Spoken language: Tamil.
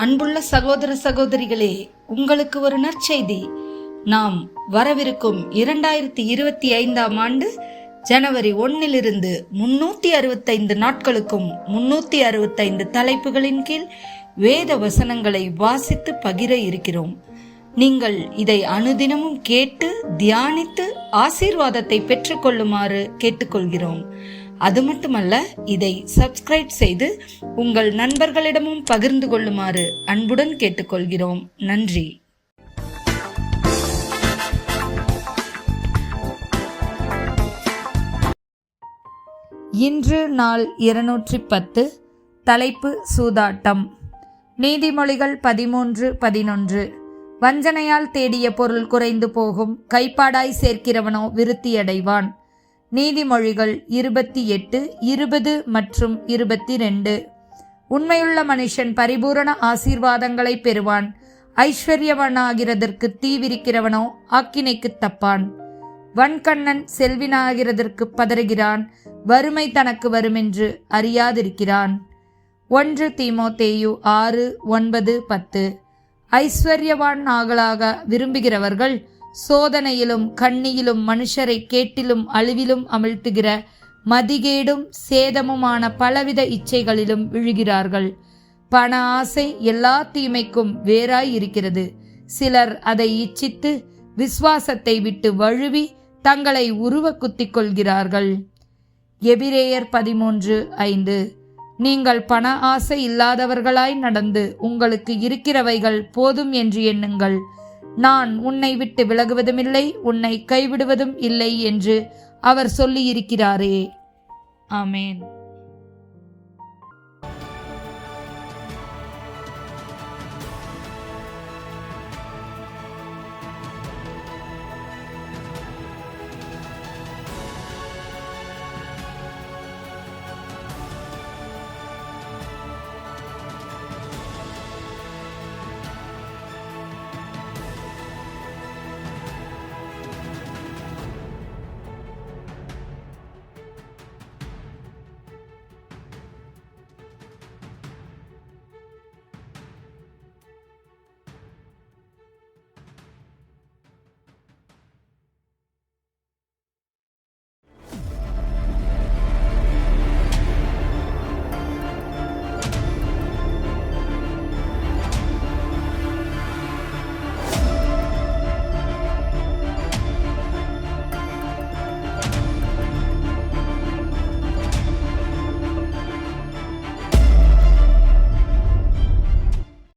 அன்புள்ள சகோதர சகோதரிகளே, உங்களுக்கு ஒரு நற்செய்தி. நாம் வரவிருக்கும் 2025 ஆண்டு ஜனவரி 1 365 நாட்களுக்கும் 365 தலைப்புகளின் கீழ் வேத வசனங்களை வாசித்து பகிர இருக்கிறோம். நீங்கள் இதை அனுதினமும் கேட்டு தியானித்து ஆசீர்வாதத்தை பெற்றுக்கொள்ளுமாறு கேட்டுக்கொள்கிறோம். அது மட்டுமல்ல, இதை சப்ஸ்கிரைப் செய்து உங்கள் நண்பர்களிடமும் பகிர்ந்து கொள்ளுமாறு அன்புடன் கேட்டுக்கொள்கிறோம். நன்றி. இன்று நாள் 210. தலைப்பு சூதாட்டம். நீதிமொழிகள் 13:11. வஞ்சனையால் தேடிய பொருள் குறைந்து போகும், கைப்பாடாய் சேர்க்கிறவனோ விருத்தியடைவான். நீதிமொழிகள் 28:20 மற்றும் 22. உண்மையுள்ள மனுஷன் பரிபூரண ஆசீர்வாதங்களை பெறுவான், ஐஸ்வர்யவனாகிறதற்கு தீவிரிக்கிறவனோ ஆக்கினைக்கு தப்பான். வன்கண்ணன் செல்வினாகிறதற்கு பதறுகிறான், வறுமை தனக்கு வருமென்று அறியாதிருக்கிறான். 1 தீமோத்தேயு 6:9-10. ஐஸ்வர்யவான் ஆகலாக விரும்புகிறவர்கள் சோதனையிலும் கண்ணியிலும் மனுஷரை கேட்டிலும் அழிவிலும் அமிழ்த்துகிற மதிகேடும் சேதமுமான பலவித இச்சைகளிலும் விழுகிறார்கள். பண ஆசை எல்லா தீமைக்கும் வேறாய் இருக்கிறது. சிலர் அதை இச்சித்து விசுவாசத்தை விட்டு வழுவி தங்களை உருவ குத்திக் கொள்கிறார்கள். எபிரேயர் 13:5. நீங்கள் பண ஆசை இல்லாதவர்களாய் நடந்து உங்களுக்கு இருக்கிறவைகள் போதும் என்று எண்ணுங்கள். நான் உன்னை விட்டு விலகுவதுமில்லை, உன்னை கைவிடுவதும் இல்லை என்று அவர் சொல்லியிருக்கிறாரே. ஆமேன்.